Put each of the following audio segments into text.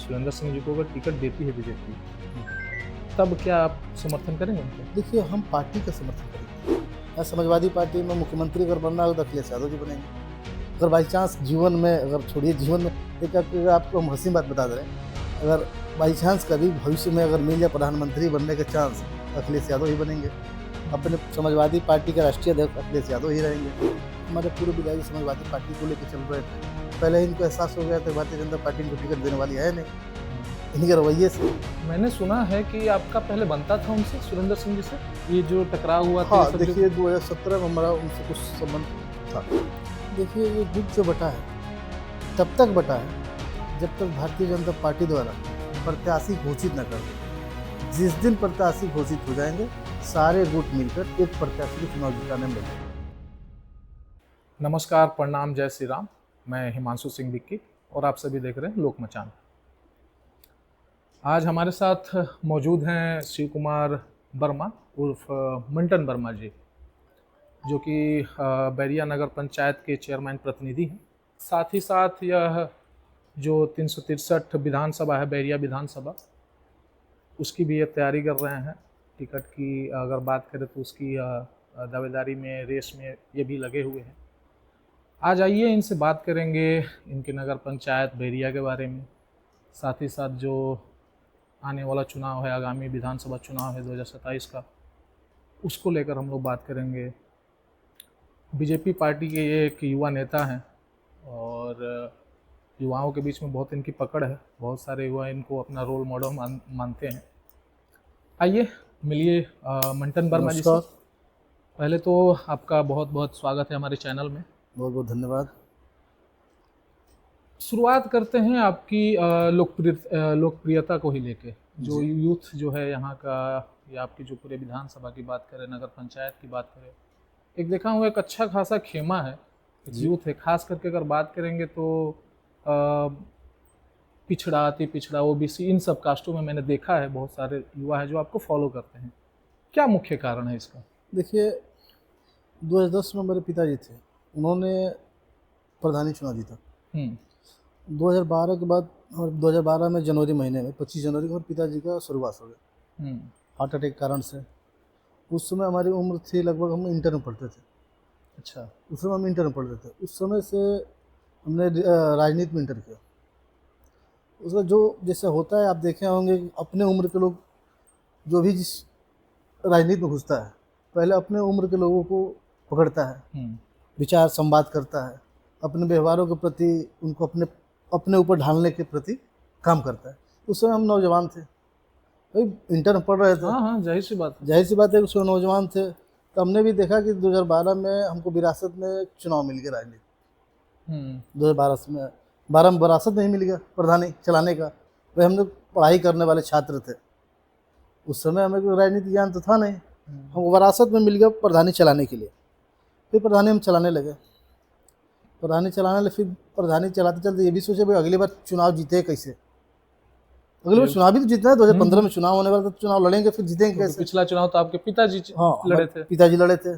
सुरेंद्र सिंह जी को अगर टिकट देती है बीजेपी, तब क्या आप समर्थन करेंगे उनको? देखिए, हम पार्टी का समर्थन करेंगे। मैं समाजवादी पार्टी में मुख्यमंत्री अगर बनना हो तो अखिलेश यादव जी बनेंगे। अगर बाई चांस जीवन में, अगर छोड़िए जीवन में, एक आपको हम हँसी बात बता दे रहे हैं, अगर बाई चांस कभी भविष्य में अगर मिल जाए प्रधानमंत्री बनने का चांस, अखिलेश यादव ही बनेंगे। अपने समाजवादी पार्टी के राष्ट्रीय अध्यक्ष अखिलेश यादव ही रहेंगे। हमारे पूर्व विधायक समाजवादी पार्टी को लेकर चल रहे थे, पहले इनको एहसास हो गया था भारतीय जनता पार्टी इनको टिकट देने वाली है नहीं, इनके रवैये से। मैंने सुना है कि आपका पहले बनता था उनसे, सुरेंद्र सिंह जी से, ये जो टकराव हुआ था। हाँ, देखिए 2017 में हमारा उनसे कुछ संबंध था। देखिए, ये गुट जो बटा है तब तक बटा है जब तक भारतीय जनता पार्टी द्वारा प्रत्याशी घोषित न कर दे। जिस दिन प्रत्याशी घोषित हो जाएंगे, सारे गुट मिलकर एक प्रत्याशी को चुनाव जिताने में लगे। नमस्कार, प्रणाम, जय श्री राम। मैं हिमांशु सिंह विक्की और आप सभी देख रहे हैं लोक मचान। आज हमारे साथ मौजूद हैं शिव कुमार वर्मा उर्फ मंटन वर्मा जी, जो कि बैरिया नगर पंचायत के चेयरमैन प्रतिनिधि हैं। साथ ही साथ यह जो 363 विधानसभा है, बैरिया विधानसभा, उसकी भी ये तैयारी कर रहे हैं। टिकट की अगर बात करें तो उसकी दावेदारी में, रेस में ये भी लगे हुए हैं। आज आइए इनसे बात करेंगे इनके नगर पंचायत बैरिया के बारे में। साथ ही साथ जो आने वाला चुनाव है, आगामी विधानसभा चुनाव है 2027 का, उसको लेकर हम लोग बात करेंगे। बीजेपी पार्टी के ये एक युवा नेता हैं और युवाओं के बीच में बहुत इनकी पकड़ है। बहुत सारे युवा इनको अपना रोल मॉडल मानते हैं। आइए मिलिए मंटन वर्मा जी से। पहले तो आपका बहुत बहुत स्वागत है हमारे चैनल में। बहुत बहुत धन्यवाद। शुरुआत करते हैं आपकी लोकप्रियता को ही लेके। जो यूथ जो है यहाँ का, या आपकी जो पूरे विधानसभा की बात करें, नगर पंचायत की बात करें, एक देखा हूँ एक अच्छा खासा खेमा है, यूथ है। खास करके अगर बात करेंगे तो पिछड़ा, अति पिछड़ा, ओबीसी, इन सब कास्टों में मैंने देखा है बहुत सारे युवा है जो आपको फॉलो करते हैं। क्या मुख्य कारण है इसका? देखिए, 2010 में मेरे पिताजी थे, उन्होंने प्रधानी चुनाव जीता। 2012 के बाद, और 2012 में जनवरी महीने में 25 जनवरी को पिताजी का स्वर्गवास हो गया हार्ट अटैक कारण से। उस समय हमारी उम्र थी लगभग, हम इंटर में पढ़ते थे। अच्छा। उस समय हम इंटर में पढ़ते थे। उस समय से हमने राजनीति में इंटर किया। उसका जो जैसे होता है, आप देखे होंगे, अपने उम्र के लोग जो भी जिस राजनीति में घुसता है, पहले अपने उम्र के लोगों को पकड़ता है, विचार संवाद करता है, अपने व्यवहारों के प्रति उनको अपने ऊपर ढालने के प्रति काम करता है। उस समय हम नौजवान थे, भाई इंटर में पढ़ रहे थे। हाँ, जाहिर सी बात है, उस समय नौजवान थे। तो हमने भी देखा कि 2012 में हमको विरासत में चुनाव मिल गया राजनीति। 2012 में विरासत नहीं मिल गया प्रधानी चलाने का। भाई हम लोग पढ़ाई करने वाले छात्र थे, उस समय हमें कोई राजनीति ज्ञान तो था नहीं। हमको विरासत में मिल गया प्रधानी चलाने के लिए। फिर प्रधानी हम चलाने लगे। फिर प्रधानी चलाते चलते ये भी सोचे भाई अगली बार चुनाव जीते कैसे। अगली बार चुनाव भी तो जीतना है। 2015 में चुनाव होने वाला था, चुनाव लड़ेंगे, फिर जीतेंगे कैसे। पिछला चुनाव तो आपके पिताजी लड़े थे। पिताजी लड़े थे।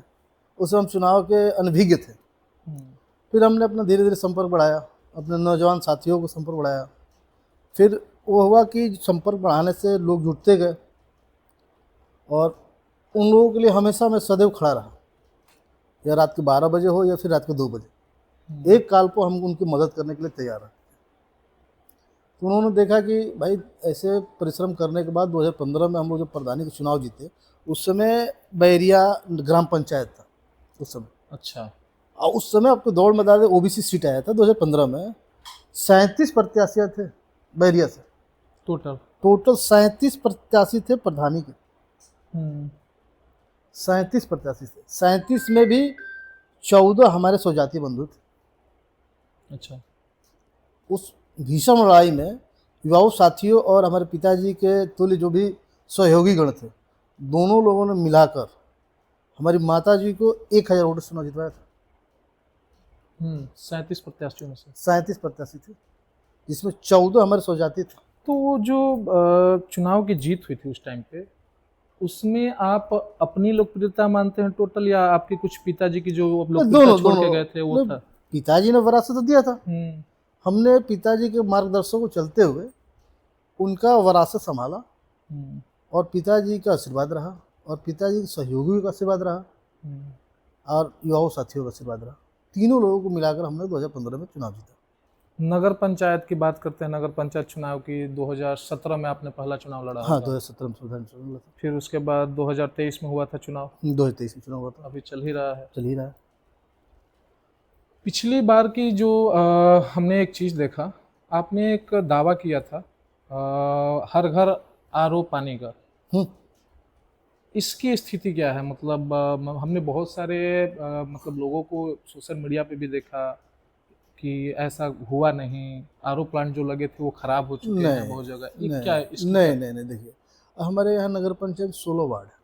उस समय हम चुनाव के अनभिज्ञ थे। फिर हमने अपना धीरे धीरे संपर्क बढ़ाया, अपने नौजवान साथियों को संपर्क बढ़ाया। फिर वो हुआ कि संपर्क बढ़ाने से लोग जुटते गए और उन लोगों के लिए हमेशा मैं सदैव खड़ा रहा, या रात के 12 बजे हो या फिर रात के 2 बजे, एक काल को हम उनकी मदद करने के लिए तैयार हैं। तो उन्होंने देखा कि भाई ऐसे परिश्रम करने के बाद 2015 में हम लोग जब प्रधानी के चुनाव जीते, उस समय बैरिया ग्राम पंचायत था उस समय। अच्छा। और उस समय आपको दौड़ में दादे ओबीसी सीट आया था 2015 में। 37 प्रत्याशी थे बैरिया से। टोटल 37 प्रत्याशी थे प्रधानी के। 37 प्रत्याशी थे। 37 में भी 14 हमारे स्वजातीय बंधु थे। अच्छा। उस भीषण लड़ाई में युवाओं साथियों और हमारे पिताजी के तुल्य जो भी सहयोगी गण थे, दोनों लोगों ने मिलाकर हमारी माताजी को 1000 वोट से चुनाव जितवाया था। 37 प्रत्याशियों में से 37 प्रत्याशी थे, जिसमें 14 हमारे स्वजाति थे। तो वो जो चुनाव की जीत हुई थी उस टाइम पे, उसमें आप अपनी लोकप्रियता मानते हैं टोटल, या आपके कुछ पिताजी की जो लोकप्रियता छोड़ के गए थे वो था? पिताजी ने विरासत तो दिया था। हमने पिताजी के मार्गदर्शन को चलते हुए उनका वरासत संभाला हम्म, और पिताजी का आशीर्वाद रहा और पिताजी के सहयोगियों का आशीर्वाद रहा हम्म। और युवाओं साथियों का आशीर्वाद रहा। तीनों लोगों को मिलाकर हमने 2015 में चुनाव जीता। नगर पंचायत की बात करते हैं, नगर पंचायत चुनाव की 2017 में आपने पहला चुनाव लड़ा हाँ, होगा। 2017 में संविधान चुनाव लड़ा था। फिर उसके बाद 2023 में हुआ था चुनाव, 2023 में चुनाव हुआ था, अभी चल ही रहा है। चल ही रहा है। पिछली बार की जो हमने एक चीज़ देखा, आपने एक दावा किया था हर घर आरओ पानी का। हम्म, इसकी स्थिति क्या है? मतलब हमने बहुत सारे मतलब लोगों को सोशल मीडिया पे भी देखा कि ऐसा हुआ नहीं, आरओ प्लांट जो लगे थे वो खराब हो चुके हैं नहीं बहुत जगह। ये क्या है, नहीं इसकी क्या? नहीं नहीं नहीं, देखिए हमारे यहाँ नगर पंचायत 16 वार्ड है।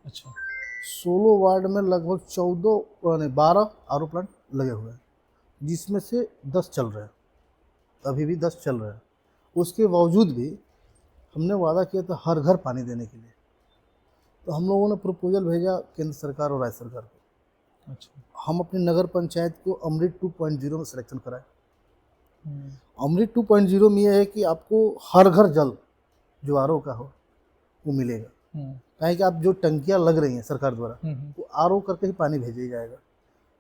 अच्छा। 16 वार्ड में लगभग 14 नहीं 12 आर ओ प्लांट लगे हुए हैं, जिसमें से 10 चल रहे हैं, अभी भी 10 चल रहे हैं। उसके बावजूद भी हमने वादा किया था हर घर पानी देने के लिए, तो हम लोगों ने प्रपोजल भेजा केंद्र सरकार और राज्य सरकार को। अच्छा। हम अपनी नगर पंचायत को अमृत 2.0 में सिलेक्शन कराए। हम्म, अमृत 2.0 में यह है कि आपको हर घर जल जो आर ओ का हो वो मिलेगा। हम्म, कहें कि आप जो टंकियाँ लग रही हैं सरकार द्वारा हम्म, वो आर ओ करके ही पानी भेजा जाएगा।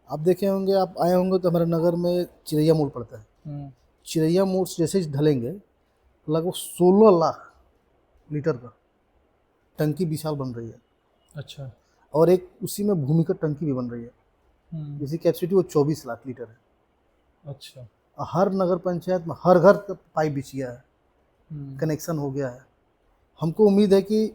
आप देखे होंगे, आप आए होंगे तो हमारे नगर में चिड़ैया मोड़ पड़ता है। हम्म, चिड़ैया मोड़ से जैसे ही ढलेंगे लगभग 16 लाख लीटर का टंकी विशाल बन रही है अच्छा। और एक उसी में भूमिगत टंकी भी बन रही है, जिसकी कैपेसिटी वो 24 लाख लीटर है। अच्छा। और हर नगर पंचायत में हर घर तक पाइप बिछिया है, हम्म, कनेक्शन हो गया है। हमको उम्मीद है कि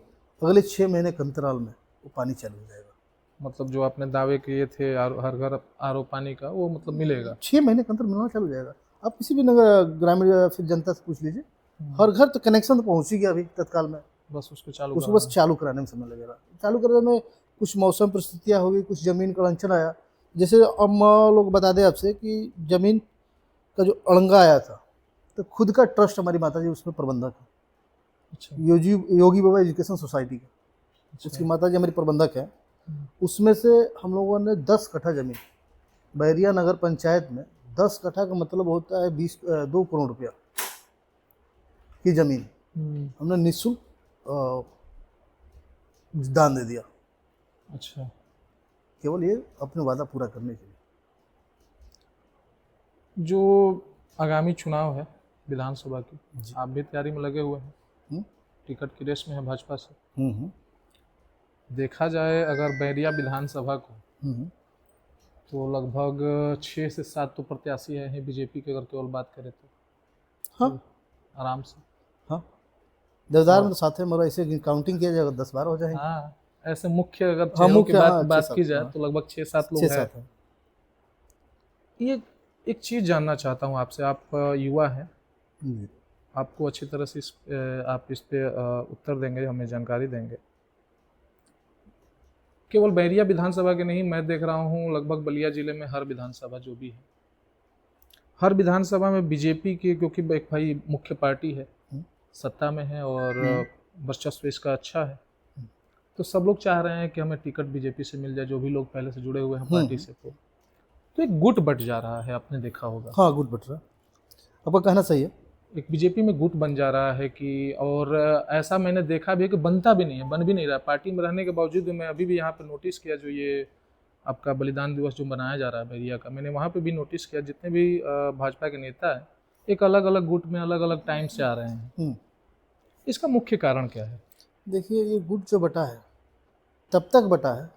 अगले 6 महीने के अंतराल में वो पानी चालू हो जाएगा। मतलब जो आपने दावे किए थे हर घर आरओ पानी का, वो मतलब मिलेगा। 6 महीने के अंदर मिलना चालू हो जाएगा। आप किसी भी नगर ग्रामीण या फिर जनता से पूछ लीजिए, हर घर तो कनेक्शन तो पहुंच ही गया अभी तत्काल में। बस उसको चालू उसको करना बस है। चालू कराने में समय लगेगा। चालू करने में कुछ मौसम परिस्थितियाँ हो गई, कुछ ज़मीन का अड़चन आया। जैसे अब लोग बता दें आपसे कि ज़मीन का जो अड़ंगा आया था, तो खुद का ट्रस्ट हमारी माता जी उसमें प्रबंधक है, अच्छा। योगी बाबा एजुकेशन सोसाइटी का। अच्छा। उसकी माता जी हमारी प्रबंधक है। हम्म, उसमें से हम लोगों ने 10 कट्ठा ज़मीन बैरिया नगर पंचायत में, 10 कट्ठा का मतलब होता है 2 करोड़ रुपया की ज़मीन हम्म, हमने निःशुल्क दान दे दिया, अच्छा। केवल ये अपने वादा पूरा करने के लिए। जो आगामी चुनाव है विधानसभा की, जी। आप भी तैयारी में लगे हुए हैं, हम्म, टिकट की रेस में है भाजपा से। हम्म, देखा जाए अगर बैरिया विधानसभा को, हम्म, तो लगभग 6 से 7 तो प्रत्याशी हैं बीजेपी की, अगर केवल बात करें हाँ तो आराम से। हाँ, देवदार में और तो साथ में मगर ऐसे काउंटिंग किया जाएगा 10-12 हो जाएंगे। हाँ, ऐसे मुख्य अगर हाँ चेहरों की मुख्य, बात हाँ बात 6-7, की जाए हाँ तो लगभग 6-7 लोग हैं। 6-7 है। ये एक चीज़ जानना चाहता हूँ आपसे, आप युवा हैं, जी। आपको अच्छी तरह से आप इस पे उत्तर देंगे, हमें जानकारी देंगे। केवल बैरिया विधानसभा के नहीं, मैं देख रहा हूँ लगभग बलिया जिले में हर विधानसभा जो भी है, हर विधानसभा में बीजेपी की, क्योंकि एक भाई मुख्य पार्टी है, हम्म, सत्ता में है और हम्म, वर्चस्व इसका अच्छा है, तो सब लोग चाह रहे हैं कि हमें टिकट बीजेपी से मिल जाए, जो भी लोग पहले से जुड़े हुए हैं पार्टी से। तो एक गुट बट जा रहा है, आपने देखा होगा। हाँ गुड बट रहा, आपका कहना सही है। एक बीजेपी में गुट बन जा रहा है कि, और ऐसा मैंने देखा भी है कि बनता भी नहीं है, बन भी नहीं रहा। पार्टी में रहने के बावजूद भी मैं अभी भी यहाँ पे नोटिस किया, जो ये आपका बलिदान दिवस जो मनाया जा रहा है बैरिया का, मैंने वहाँ पे भी नोटिस किया जितने भी भाजपा के नेता हैं, एक अलग अलग गुट में अलग अलग टाइम से आ रहे हैं। हम्म, इसका मुख्य कारण क्या है? देखिए ये गुट जो बटा है तब तक बटा है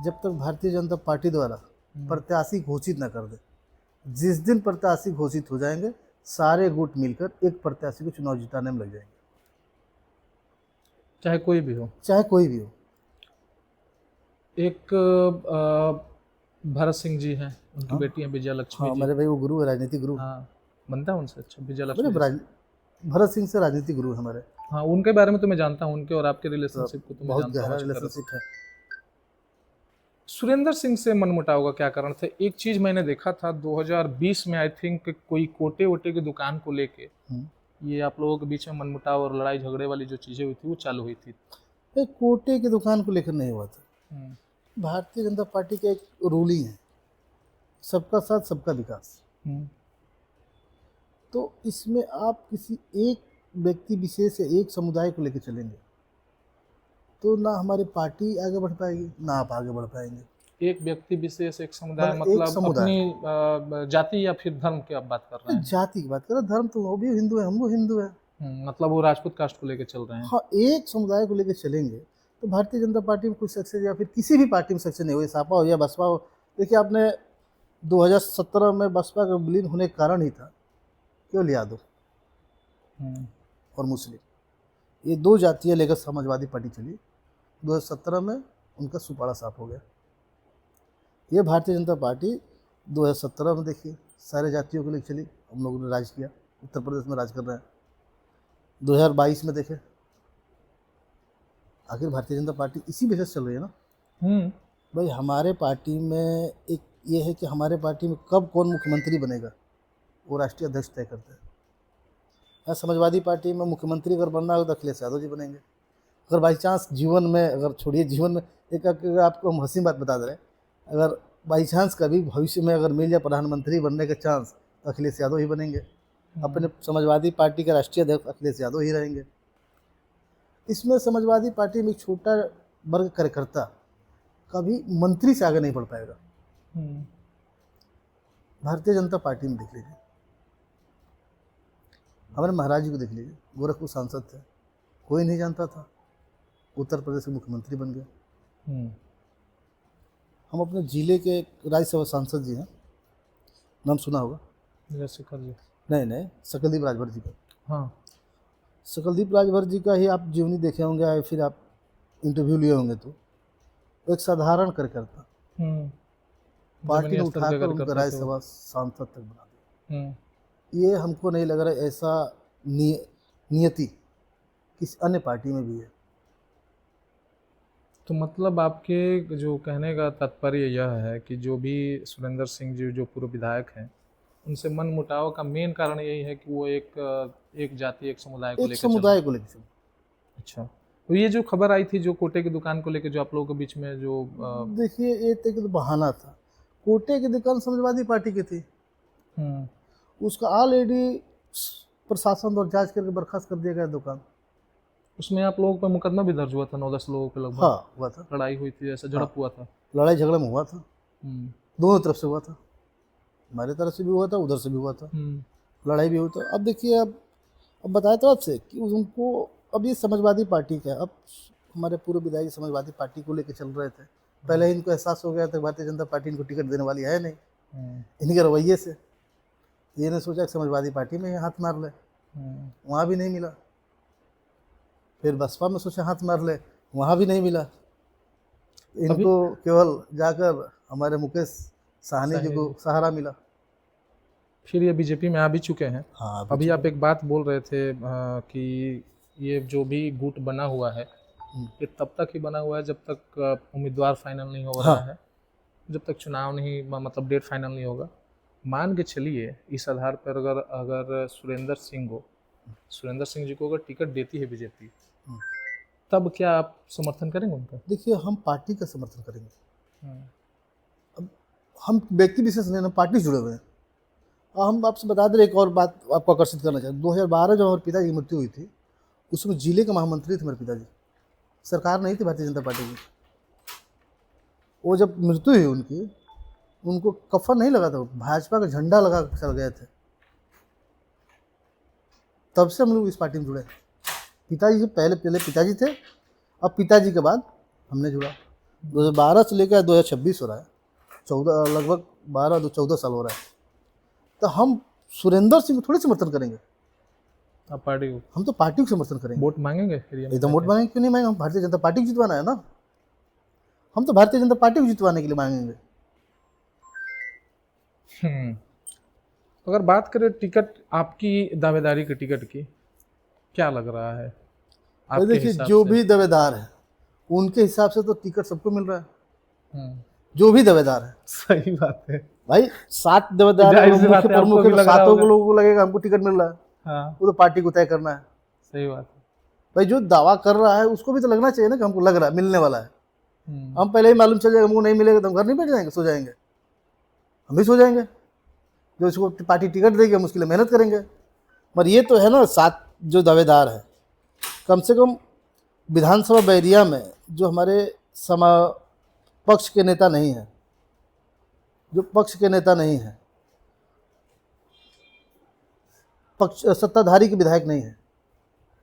जब तक भारतीय जनता पार्टी द्वारा प्रत्याशी घोषित न कर दे। जिस दिन प्रत्याशी घोषित हो जाएंगे, सारे गुट मिलकर एक प्रत्याशी को चुनाव जिताने में लग जाएंगे, चाहे कोई भी हो। चाहे कोई भी हो। एक भरत सिंह जी हैं, उनकी हाँ बेटी हैं विजया लक्ष्मी हाँ, जी। मेरे भाई वो गुरु है, राजनीतिक गुरु। हाँ, बनता है उनसे अच्छा, विजय मेरे लक्ष्मी जी से। भरत सिंह से राजनीतिक गुरु है हमारे, हाँ, उनके बारे में तो मैं जानता हूँ, उनके और आपके तो रिलेशनशिप को तो मैं बहुत जानता हूँ गहरा अच्छी तरह से। रिलेशनशिप है। सुरेंद्र सिंह से मनमुटाव का क्या कारण था? एक चीज मैंने देखा था 2020 में, आई थिंक कोई कोटे वोटे की दुकान को लेके हम्म। ये आप लोगों के बीच में मनमुटाव और लड़ाई झगड़े वाली जो चीजें हुई थी वो चालू हुई थी। एक कोटे की दुकान को लेकर नहीं हुआ था। हम्म, भारतीय जनता पार्टी का एक रूल ही है, सबका साथ सबका विकास। हम्म, तो इसमें आप किसी एक व्यक्ति विशेष या एक समुदाय को लेकर चलेंगे तो ना हमारी पार्टी आगे बढ़ पाएगी, ना आप आगे बढ़ पाएंगे। एक व्यक्ति विशेष, एक समुदाय, मतलब एक मतलब समुदाय। अपनी जाति या फिर धर्म की आप बात कर रहे हैं? जाति की बात करें, धर्म तो वो भी हिंदू है, हम लोग हिंदू है। मतलब वो राजपूत कास्ट को लेकर चल रहे हैं। हाँ, एक समुदाय को लेकर चलेंगे तो भारतीय जनता पार्टी में कुछ सक्सेस या फिर किसी भी पार्टी में सक्सेस नहीं हुई, सपा हो या बसपा हो। देखिए आपने 2017 में बसपा का विलीन होने का कारण ही था केवल यादव और मुस्लिम, ये दो जातियाँ लेकर समाजवादी पार्टी चली। 2017 में उनका सुपाड़ा साफ हो गया। ये भारतीय जनता पार्टी 2017 में देखिए सारे जातियों को लेकर चली, हम लोगों ने राज किया, उत्तर प्रदेश में राज कर रहे हैं। 2022 में देखे, आखिर भारतीय जनता पार्टी इसी वजह से चल रही है ना। भाई हमारे पार्टी में एक ये है कि हमारे पार्टी में कब कौन मुख्यमंत्री बनेगा वो राष्ट्रीय अध्यक्ष तय करते हैं। समाजवादी पार्टी में मुख्यमंत्री अगर बनना हो तो अखिलेश यादव जी बनेंगे। अगर बाई चांस जीवन में, अगर छोड़िए जीवन में, एक आपको हम हंसी बात बता दे रहे हैं, अगर बाई चांस कभी भविष्य में अगर मिल जाए प्रधानमंत्री बनने का चांस तो अखिलेश यादव ही बनेंगे। अपने समाजवादी पार्टी के राष्ट्रीय अध्यक्ष अखिलेश यादव ही रहेंगे। इसमें समाजवादी पार्टी में एक छोटा वर्ग कार्यकर्ता कभी मंत्री से आगे नहीं बढ़ पाएगा। भारतीय जनता पार्टी में देख लीजिए, हमारे महाराज जी को देख लीजिए, गोरखपुर सांसद थे, कोई नहीं जानता था, उत्तर प्रदेश के मुख्यमंत्री बन गए। हम अपने जिले के राज्यसभा सांसद जी हैं, नाम सुना होगा, शेखर जी? नहीं, सकलदीप राजभर जी का। हाँ, सकलदीप राजभर जी का ही आप जीवनी देखे होंगे या फिर आप इंटरव्यू लिए होंगे, तो एक साधारण कार्यकर्ता पार्टी ने उठाकर उनको राज्यसभा सांसद तक बना दिया। ये हमको नहीं लग रहा ऐसा नियति किसी अन्य पार्टी में भी है। तो मतलब आपके जो कहने का तात्पर्य यह है कि जो भी सुरेंद्र सिंह जी जो पूर्व विधायक हैं, उनसे मन मुटाव का मेन कारण यही है कि वो एक जाति, एक समुदाय को लेकर अच्छा, तो ये जो खबर आई थी जो कोटे की दुकान को लेकर, जो आप लोगों के बीच में जो देखिए ये तो बहाना था। कोटे की दुकान समाजवादी पार्टी की थी, उसका ऑलरेडी प्रशासन द्वारा जांच करके बर्खास्त कर दिया गया दुकान। उसमें आप लोगों पर मुकदमा भी दर्ज हुआ था, 9-10 लोगों पे लगभग। हाँ, हुआ था, लड़ाई हुई थी, ऐसा झड़प हुआ था। लड़ाई झगड़ा में हुआ था, दोनों तरफ से हुआ था, हमारे तरफ से भी हुआ था, उधर से भी हुआ था, लड़ाई भी हुई था। अब देखिए, अब बताया तो आपसे कि उनको अब ये समाजवादी पार्टी का, अब हमारे पूर्व विधायक समाजवादी पार्टी को लेकर चल रहे थे। पहले इनको एहसास हो गया था भारतीय जनता पार्टी इनको टिकट देने वाली है नहीं, इनके रवैये से ये ने सोचा कि समाजवादी पार्टी में हाथ मार ले, वहाँ भी नहीं मिला। फिर बसपा में सोचा हाथ मार ले, वहाँ भी नहीं मिला। इनको केवल जाकर हमारे मुकेश साहनी जी को सहारा मिला। फिर ये बीजेपी में आ भी चुके हैं। हाँ, अभी आप एक बात बोल रहे थे कि ये जो भी गुट बना हुआ है ये तब तक ही बना हुआ है जब तक उम्मीदवार फाइनल नहीं हो रहा है, जब तक चुनाव नहीं, मतलब डेट फाइनल नहीं होगा। मान के चलिए इस आधार पर अगर सुरेंद्र सिंह जी को अगर टिकट देती है बीजेपी, तब क्या आप समर्थन करेंगे उनका? देखिए, हम पार्टी का समर्थन करेंगे। अब हम व्यक्ति विशेष नहीं, पार्टी से जुड़े हुए हैं। हम आपसे बता दें, एक और बात आपको आकर्षित करना चाहिए। 2012 जब हमारे पिताजी की मृत्यु हुई थी, उसमें जिले के महामंत्री थे मेरे पिताजी, सरकार नहीं थी भारतीय जनता पार्टी की। वो जब मृत्यु हुई उनकी, उनको कफन नहीं लगा था, भाजपा का झंडा लगा चल गए थे। तब से हम लोग इस पार्टी में जुड़े। पिताजी से पहले पिताजी थे, अब पिताजी के बाद हमने जुड़ा। 2012 से लेकर 2026 हो रहा है, 14 लगभग 12-14 साल हो रहा है। तो हम सुरेंद्र सिंह को थोड़ी समर्थन करेंगे, आप पार्टी को? हम तो पार्टी को समर्थन करेंगे। वोट मांगेंगे? एकदम वोट मांगेंगे, क्यों नहीं मांगेंगे? हम भारतीय जनता पार्टी को जितवाना है ना, हम तो भारतीय जनता पार्टी को जितवाने के लिए मांगेंगे। अगर बात करें टिकट, आपकी दावेदारी की टिकट की, क्या लग रहा है? देखिए, जो भी दावेदार है उनके हिसाब से तो टिकट सबको मिल रहा है, जो भी दावेदार है। सही बात है भाई, 7 दावेदार मुख्य प्रमुख है, 7 लोगों को लगेगा हमको टिकट मिल रहा है। हाँ, वो तो पार्टी को तय करना है। सही बात है भाई, जो दावा कर रहा है उसको भी तो लगना चाहिए ना कि हमको लग रहा है, मिलने वाला है। हम पहले ही मालूम चल जाएगा हमको नहीं मिलेगा तो हम घर नहीं बैठ जाएंगे, सो जाएंगे, हम भी सो जाएंगे। जो इसको पार्टी टिकट देगी हम उसके लिए मेहनत करेंगे। पर ये तो है ना, 7 जो दावेदार है, कम से कम विधानसभा बैरिया में जो हमारे समा पक्ष के नेता नहीं हैं, जो पक्ष के नेता नहीं हैं, पक्ष सत्ताधारी के विधायक नहीं है,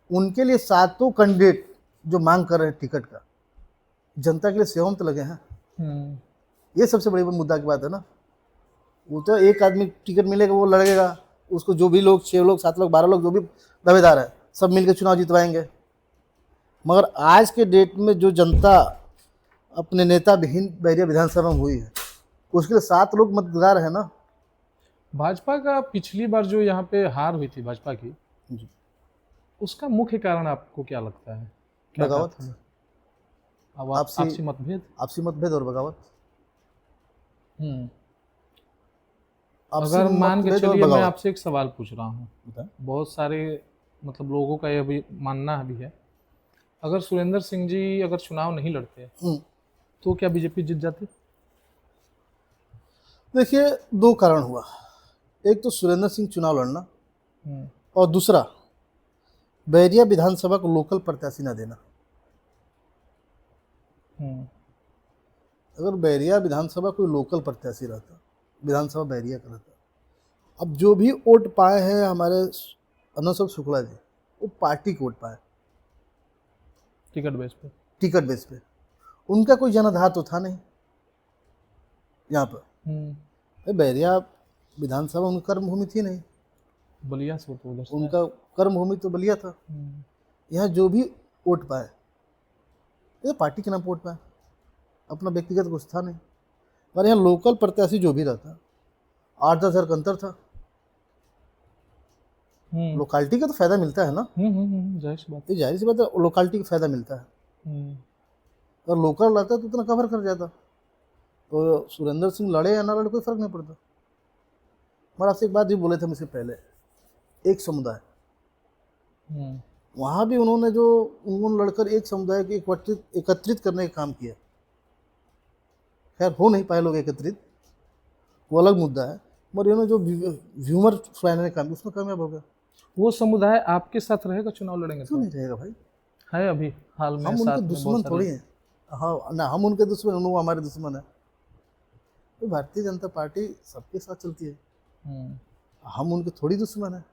उनके लिए सातों कैंडिडेट जो मांग कर रहे हैं टिकट का, जनता के लिए सेवा में तो लगे हैं। ये सबसे बड़ी मुद्दा की बात है ना। वो तो एक आदमी टिकट मिलेगा, वो लड़ेगा, उसको जो भी लोग 6 लोग 7 लोग 12 लोग जो भी दावेदार है सब मिलकर चुनाव जितवाएंगे। मगर आज के डेट में जो जनता अपने नेता विहीन बैरिया विधानसभा में हुई है, उसके लिए 7 लोग मतदार है ना। भाजपा का पिछली बार जो यहाँ पे हार हुई थी भाजपा की, जी। उसका मुख्य कारण आपको क्या लगता है? क्या बगावत, था? अब आपसी मतभेद। आपसी मतभेद और बगावत। आपसी अगर मान के मतभेद और चलिए, मैं बगावत। आपसे एक सवाल पूछ रहा हूँ, बताएं। बहुत सारे मतलब लोगों का यह भी मानना भी है, अगर सुरेंद्र सिंह जी अगर चुनाव नहीं लड़ते तो क्या बीजेपी जीत जाती? देखिए, 2 कारण हुआ। एक तो सुरेंद्र सिंह चुनाव लड़ना, और दूसरा बैरिया विधानसभा को लोकल प्रत्याशी न देना। अगर बैरिया विधानसभा कोई लोकल प्रत्याशी रहता, विधानसभा बैरिया का रहता, अब जो भी वोट पाए हैं हमारे अनंत शुक्ला जी, वो पार्टी के वोट पाए, टिकट बेस पे। उनका कोई जनाधार तो था नहीं यहाँ पर। बैरिया विधानसभा उनकी कर्मभूमि थी नहीं, बलिया से तो उधर उनका कर्मभूमि तो बलिया था। यहाँ जो भी वोट पाए, ये पार्टी के नाम पर वोट पाए, अपना व्यक्तिगत कुछ था नहीं। पर यहाँ लोकल प्रत्याशी जो भी रहता, 8-10 हज़ार का अंतर था। लोकालिटी का तो फायदा मिलता है ना। जाहिर सी बात, ये जाहिर सी बात है, लोकालिटी का फायदा मिलता है। अगर लोकल रहता तो उतना कवर कर जाता। तो सुरेंद्र सिंह लड़े या ना लड़े कोई फर्क नहीं पड़ता। मगर आपसे एक बात भी बोले थे मुझसे पहले, एक समुदाय, वहाँ भी उन्होंने लड़कर एक समुदाय को एकत्रित करने का काम किया। खैर हो नहीं पाए लोग एकत्रित, वो अलग मुद्दा है, मगर इन्होंने जो व्यूमर फैलाने का काम उसमें कामयाब हो गया। वो समुदाय आपके साथ रहेगा चुनाव लड़ेंगे? क्यों नहीं रहेगा भाई? है अभी हाल में हम साथ उनके में दुश्मन बहुत थोड़ी सारे। हैं। हाँ ना, हम उनके दुश्मन, वो हमारे दुश्मन है। तो भारतीय जनता पार्टी सबके साथ चलती है, हम उनके थोड़ी दुश्मन है,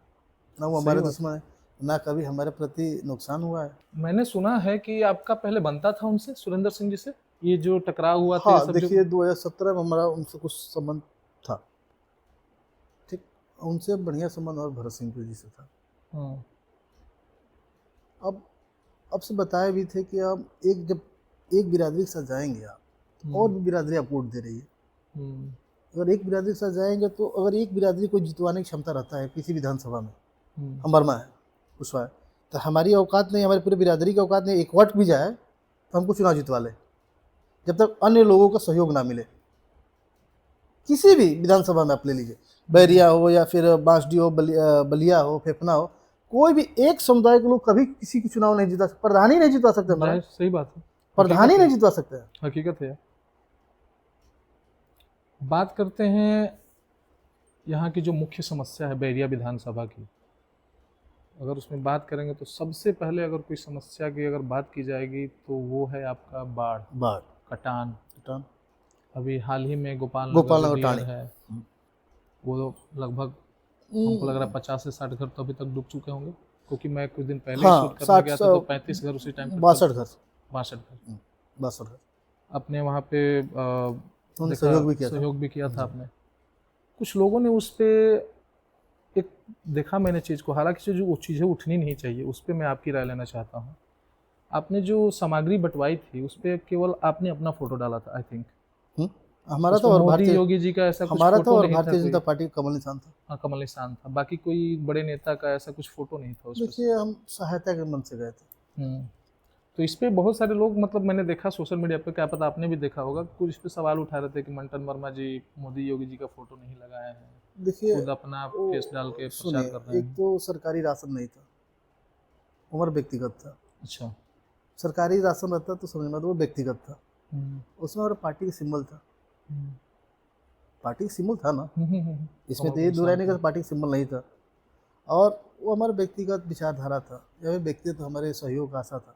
ना वो हमारे दुश्मन है, ना कभी हमारे प्रति नुकसान हुआ है। मैंने सुना है कि आपका पहले बनता था उनसे, सुरेंद्र सिंह जी से, ये जो टकराव हुआ था। हाँ, देखिए 2017 में हमारा उनसे कुछ संबंध था, ठीक, उनसे बढ़िया संबंध और भरत सिंह जी से था। अब से बताए भी थे कि आप जब एक बिरादरी के साथ जाएंगे आप, और भी बिरादरी आप वोट दे रही है, अगर एक बिरादरी के साथ जाएंगे तो अगर एक बिरादरी को जितवाने की क्षमता रहता है किसी विधानसभा में, हम वर्मा है उसका, तो हमारी औकात नहीं, हमारी पूरी बिरादरी की औकात नहीं, एक वोट भी जाए तो हमको चुनाव जितवा ले, जब तक अन्य लोगों का सहयोग ना मिले। किसी भी विधानसभा में आप ले लीजिए, बैरिया हो या फिर बांसडी हो, बलिया हो, फेफना हो, कोई भी एक समुदाय के लोग कभी किसी की चुनाव नहीं जिता सकते, प्रधान ही नहीं जितवा सकते। सही बात है, प्रधान ही नहीं जितवा सकते हैं, हकीकत है। बात करते हैं यहाँ की जो मुख्य समस्या है बैरिया विधानसभा की, अगर उसमें बात करेंगे तो सबसे पहले अगर कोई समस्या की अगर बात की जाएगी तो वो है आपका बाढ़ कटान। अभी हाल ही में गोपाल नगर टाणी है, वो लगभग हमको लग रहा है 50 से 60 घर तो अभी तक डूब चुके होंगे, क्योंकि मैं कुछ दिन पहले शूट करने गया था तो 35 घर उसी टाइम 62 घर अपने वहाँ पे सहयोग भी किया था आपने। कुछ लोगों ने उस पर एक देखा मैंने चीज़ को, हालांकि जो चीज़ें उठनी नहीं चाहिए उस पर मैं आपकी राय लेना चाहता हूँ। आपने जो सामग्री बंटवाई थी उस पर केवल आपने अपना फोटो डाला था, आई थिंक हमारा तो, और मोदी योगी जी का ऐसा कुछ हमारा फोटो तो, और नहीं भारतीय था, जनता पार्टी कमल निशान था। हाँ कमल निशान था, बाकी कोई बड़े नेता का ऐसा कुछ फोटो नहीं था उसमें। देखिए, हम सहायता के मन से गए थे। तो इस पे बहुत सारे लोग, मतलब मैंने देखा सोशल मीडिया पे, क्या पता आपने भी देखा होगा, कुछ इस पे सवाल उठा रहे थे कि मंटन वर्मा जी मोदी योगी जी का फोटो नहीं लगाए हैं, देखिए खुद अपना फेस डाल के प्रचार कर रहे हैं। एक तो सरकारी राशन नहीं था, उम्र व्यक्तिगत था। अच्छा, सरकारी राशन रहता तो समझ में, तो वो व्यक्तिगत था, उसमें और पार्टी का सिंबल था, पार्टी का सिंबल था ना, इसमें तो ये दूर रहने का पार्टी का सिंबल नहीं था। और वो हमारा व्यक्तिगत विचारधारा था, यह व्यक्तित्व हमारे सहयोग का आशा था।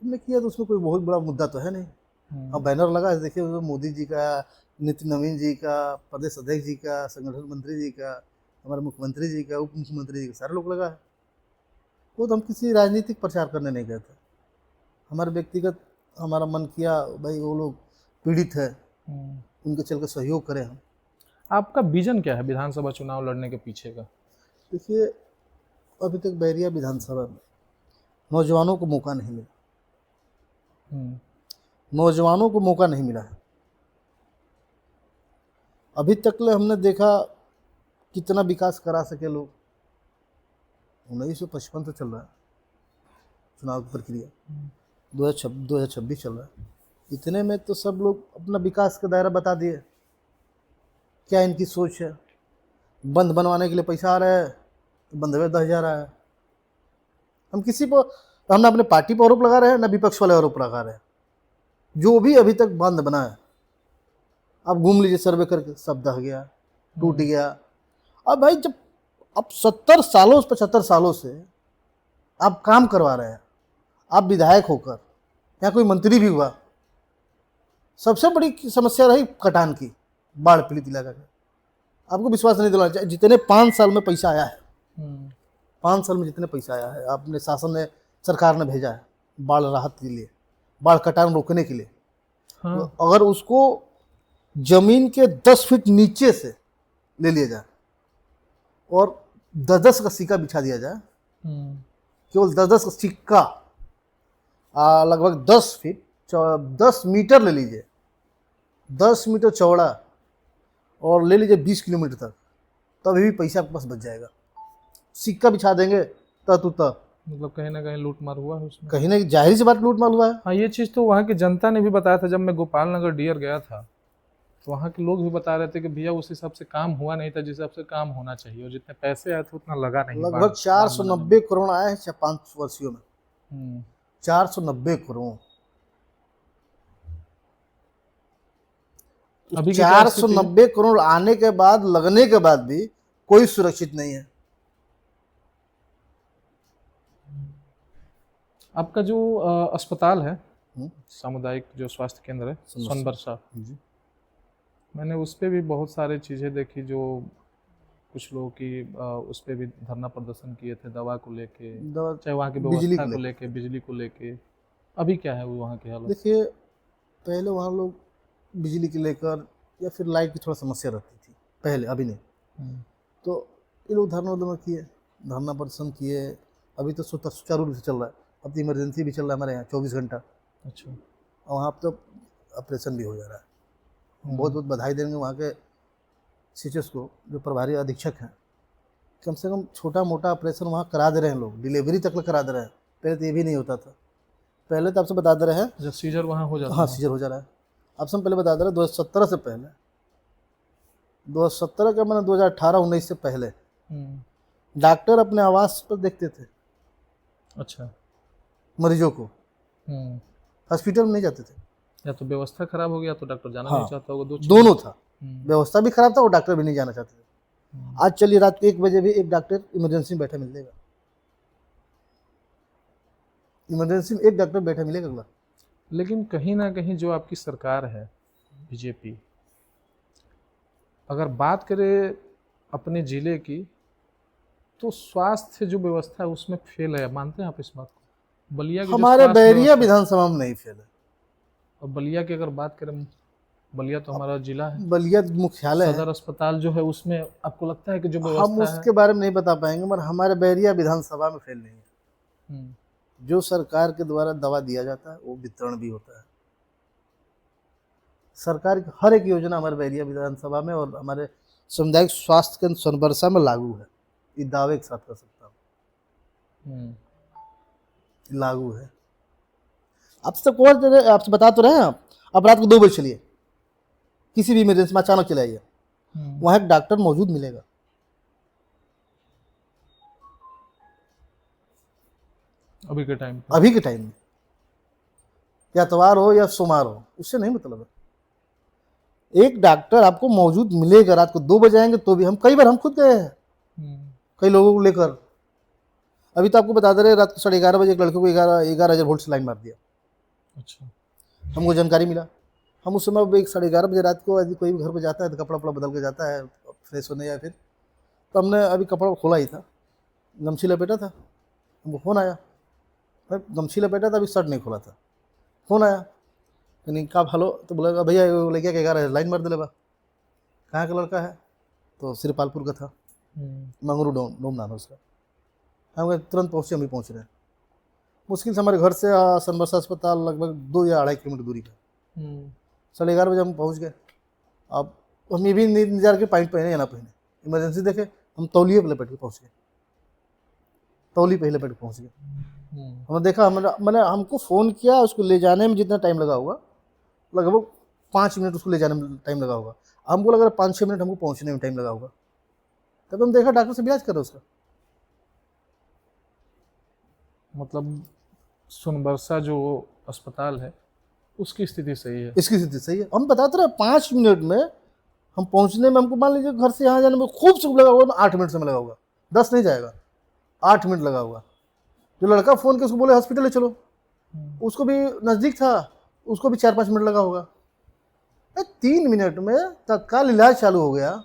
हमने किया तो उसमें कोई बहुत बड़ा मुद्दा तो है नहीं। अब बैनर लगा है, देखिए उसमें मोदी जी का, नितिन नवीन जी का, प्रदेश अध्यक्ष जी का, संगठन मंत्री जी का, हमारे मुख्यमंत्री जी का, उप मुख्यमंत्री जी का, सारे लोग लगा है। वो तो हम किसी राजनीतिक प्रचार करने नहीं गए थे। हमारे व्यक्तिगत हमारा मन किया भाई वो लोग पीड़ित है, उनके चल के सहयोग करें हम। आपका विजन क्या है विधानसभा चुनाव लड़ने के पीछे का? देखिए अभी तक बैरिया विधानसभा में नौजवानों को मौका नहीं मिला, नौजवानों को मौका नहीं मिला है। अभी तक ले हमने देखा कितना विकास करा सके लोग। 1955 से चल रहा है चुनाव की प्रक्रिया, 2026 चल रहा है। इतने में तो सब लोग अपना विकास का दायरा बता दिए, क्या इनकी सोच है। बंद बनवाने के लिए पैसा आ रहा है तो बंद में 10 जा रहा है। हम किसी पर, हम ना अपने पार्टी पर आरोप लगा रहे हैं ना विपक्ष वाले आरोप लगा रहे हैं। जो भी अभी तक बंद बना है, अब घूम लीजिए सर्वे करके, सब दह गया, टूट गया। अब भाई जब अब 70 सालों 75 सालों से आप काम करवा रहे हैं, आप विधायक होकर या कोई मंत्री भी हुआ, सबसे बड़ी समस्या रही कटान की, बाढ़ पीड़ित इलाका का। आपको विश्वास नहीं दिलाना चाहिए, जितने 5 साल में पैसा आया है, 5 साल में जितने पैसा आया है आपने शासन ने, सरकार ने भेजा है बाढ़ राहत के लिए, बाढ़ कटान रोकने के लिए। तो अगर उसको जमीन के 10 फीट नीचे से ले लिया जाए और 10-10 का सिक्का बिछा दिया जाए, केवल 10-10 का सिक्का, लगभग 10 फीट 10 मीटर ले लीजिए, 10 मीटर चौड़ा और ले लीजिए 20 किलोमीटर तक, तभी भी पैसा आपके पास बच जाएगा। सिक्का बिछा देंगे तब मतलब कहीं ना कहीं लूट मार हुआ है उसमें, कहीं ना जाहिर सी बात लूट मार हुआ है। हाँ, ये चीज़ तो वहाँ की जनता ने भी बताया था। जब मैं गोपाल नगर डियर गया था तो वहाँ के लोग भी बता रहे थे कि भैया उस हिसाब से काम हुआ नहीं था जिस हिसाब से काम होना चाहिए, और जितने पैसे आए थे उतना लगा नहीं। लगभग 490 करोड़ आए हैं 5 वर्षियों में, 490 करोड़। अभी 490 करोड़ आने के बाद, लगने के बाद भी कोई सुरक्षित नहीं है। आपका जो अस्पताल है, सामुदायिक जो स्वास्थ्य केंद्र है सोनबरसा, मैंने उस पर भी बहुत सारी चीज़ें देखी, जो कुछ लोगों की उस पर भी धरना प्रदर्शन किए थे, दवा को लेके, चाहे वहाँ की व्यवस्था को लेके, बिजली को लेके। अभी क्या है वो वहाँ की हालत? देखिए पहले वहाँ लोग बिजली के लेकर या फिर लाइट की थोड़ा समस्या रहती थी पहले, अभी नहीं। तो ये लोग धरना किए, धरना प्रदर्शन किए। अभी तो सुचारू रूप से चल रहा है। अब तो इमरजेंसी भी चल रहा है हमारे यहाँ 24 घंटा। अच्छा। और वहाँ तो ऑपरेशन भी हो जा रहा है। बहुत बहुत बधाई देंगे वहाँ के सीएचएस को, जो प्रभारी अधीक्षक हैं। कम से कम छोटा मोटा ऑपरेशन वहाँ करा दे रहे हैं लोग, डिलीवरी तक करा दे रहे हैं। पहले तो ये भी नहीं होता था। पहले तो आपसे बता दे रहे हैं, जब सीजर वहाँ हो जाता है। हाँ, सीजर हो जा रहा है। आपसे हम पहले बता दे रहे हैं 2017 से पहले, 2017 का मैंने 2018-19 से पहले डॉक्टर अपने आवास पर देखते थे। अच्छा। मरीजों को हॉस्पिटल में नहीं जाते थे। या तो व्यवस्था खराब हो गया तो डॉक्टर जाना हाँ, नहीं चाहता होगा, दोनों था। व्यवस्था भी खराब था और डॉक्टर भी नहीं जाना चाहते थे। आज चलिए रात को 1 बजे भी एक डॉक्टर इमरजेंसी में बैठा मिल जाएगा, इमरजेंसी में एक डॉक्टर बैठा मिलेगा अगला। लेकिन कहीं ना कहीं जो आपकी सरकार है बीजेपी, अगर बात करें अपने ज़िले की, तो स्वास्थ्य जो व्यवस्था है उसमें फेल है। मानते हैं आप इस बात को? बलिया की हमारे बैरिया विधानसभा में नहीं फेल है। और बलिया की अगर बात करें, बलिया तो हमारा जिला है, बलिया मुख्यालय है, सदर अस्पताल जो है, उसमें आपको लगता है कि जो व्यवस्था हम उसके बारे में नहीं बता पाएंगे, मगर हमारे बैरिया विधानसभा में फेल नहीं है। जो सरकार के द्वारा दवा दिया जाता है वो वितरण भी होता है। सरकार की हर एक योजना हमारे बैरिया विधानसभा में और हमारे सामुदायिक स्वास्थ्य केंद्र सोनबरसा में लागू है। ये दावे के साथ कर सकता हूँ, लागू है। आपसे बता तो रहे हैं आप रात को 2 बजे चलिए, किसी भी इमरजेंसी में अचानक चले आइए, वहाँ एक डॉक्टर मौजूद मिलेगा। अभी के टाइम में, या इतवार हो या सोमवार हो, उससे नहीं मतलब है। एक डॉक्टर आपको मौजूद मिलेगा। रात को 2 बजे आएंगे तो भी, हम कई बार हम खुद गए हैं, कई लोगों को लेकर। अभी तो आपको बता दे रहे, रात को 11:30 बजे एक लड़के को 11,000 वोल्ट से लाइन मार दिया। अच्छा। हमको जानकारी मिला। हम उस समय एक 11:30 बजे रात को यदि कोई भी घर पे जाता है तो कपड़ा वपड़ा बदल के जाता है फ्रेश होने, या फिर तो हमने अभी कपड़ा खोला ही था, गमछी लपेटा था, हमको फ़ोन आया। मैं गमछी लपेटा था, अभी शर्ट नहीं खोला था, फ़ोन आया। यानी कहा हेलो, तो बोला भैया वो लड़का के 11 लाइन मार दिले बा। कहाँ का लड़का है? तो श्रीपालपुर का था, मंगरू डोम नाम है उसका। हम तुरंत पहुँचे, हम भी पहुँच रहे हैं। मुश्किल से हमारे घर से सनबरसा अस्पताल लगभग 2 या 2.5 किलोमीटर दूरी पर। 11:30 बजे हम पहुँच गए। अब हम ये भी नहीं इंतजार के पैंट पहने या ना पहने, इमरजेंसी देखे हम तौलिए पे लपेट के पहुँच गए, तौली पे ही लपेट के पहुँच गए। हमने देखा, मैंने हमको फ़ोन किया, उसको ले जाने में जितना टाइम लगा होगा लगभग 5 मिनट उसको ले जाने में टाइम लगा होगा। हमको लग रहा है 5-6 मिनट हमको पहुँचने में टाइम लगा होगा। तब हम देखा डॉक्टर से इलाज कर रहे उसका। मतलब सोनबरसा जो अस्पताल है उसकी स्थिति सही है? इसकी स्थिति सही है। हम बताते रहे 5 मिनट में हम पहुँचने में, हमको मान लीजिए घर से यहाँ जाने में खूब से लगा होगा, 8 मिनट समय लगा होगा, 10 नहीं जाएगा, 8 मिनट लगा होगा। जो लड़का फ़ोन के उसको बोले हॉस्पिटल ले चलो, उसको भी नज़दीक था, उसको भी 4-5 मिनट लगा होगा। 3 मिनट में तत्काल इलाज चालू हो गया।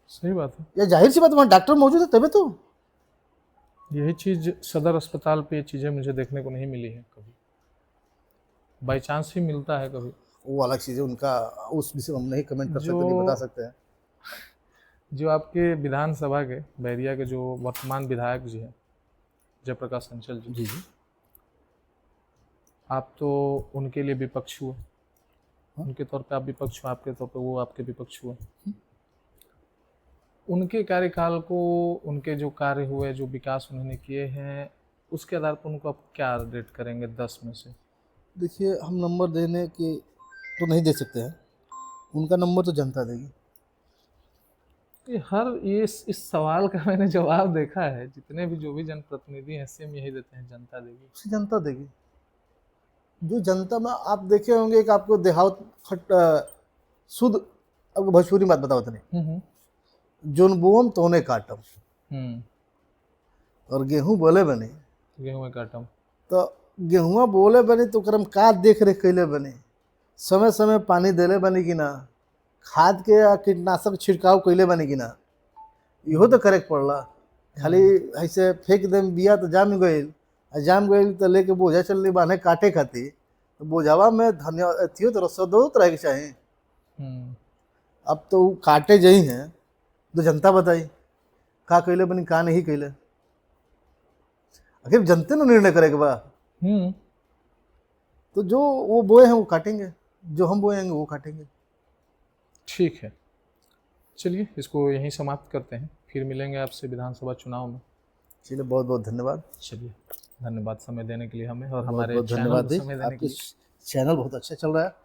सही बात है। या जाहिर सी बात, वहाँ डॉक्टर मौजूद है तभी तो। यही चीज़ सदर अस्पताल पे, ये चीज़ें मुझे देखने को नहीं मिली है कभी, बाई चांस ही मिलता है कभी। वो अलग चीज़ है उनका, उस विषय में हम नहीं कमेंट कर सकते, नहीं बता सकते हैं। जो आपके विधानसभा के बैरिया के जो वर्तमान विधायक जी हैं, जयप्रकाश अंचल जी, जी जी, आप तो उनके लिए विपक्ष हुए, उनके तौर पे आप विपक्ष हुए, आपके तौर पे वो आपके विपक्ष हुए। उनके कार्यकाल को, उनके जो कार्य हुए, जो विकास उन्होंने किए हैं, उसके आधार पर उनको आप क्या रेट करेंगे 10 में से? देखिए, हम नंबर देने के तो नहीं दे सकते हैं, उनका नंबर तो जनता देगी। ये इस सवाल का मैंने जवाब देखा है, जितने भी जो भी जनप्रतिनिधि हैं सेम यही देते हैं, जनता देगी। उसे जनता देगी। जो जनता में आप देखे होंगे, एक आपको देहात शुद्ध, आपको भोजपुरी बात बताओ तनी, जोन बोम तोने काटम, और गेहूं बोले बने, गेहूं में काटम, तो गेहुआ बोले बनी तो ओकरा में का देख रेख कैले बनी, समय समय पानी देले बनी कि ना, खाद के या कीटनाशक छिड़काव कैले बनी कि ना, इहो तो करे के पड़ला। खाली ऐसे फेंक दे बिया तो जाम गईल तो लेके बोझा चलनी बांधे काटे खातिर, तो बोझावा में धनिया अथियो तो रसदो रहे के चाही। अब तो उ काटे जई हैं तो जनता बताई का कैले बनी का नहीं कैले, आखिर जनते ने निर्णय करे के बा। तो जो वो बोए हैं वो काटेंगे, जो हम बोएंगे वो काटेंगे। ठीक है, चलिए इसको यहीं समाप्त करते हैं, फिर मिलेंगे आपसे विधानसभा चुनाव में। चलिए, बहुत बहुत धन्यवाद। चलिए, धन्यवाद समय देने के लिए हमें, और बहुत हमारे बहुत चैनल धन्यवाद को दी, समय देने के आपके लिए। चैनल बहुत अच्छा चल रहा है।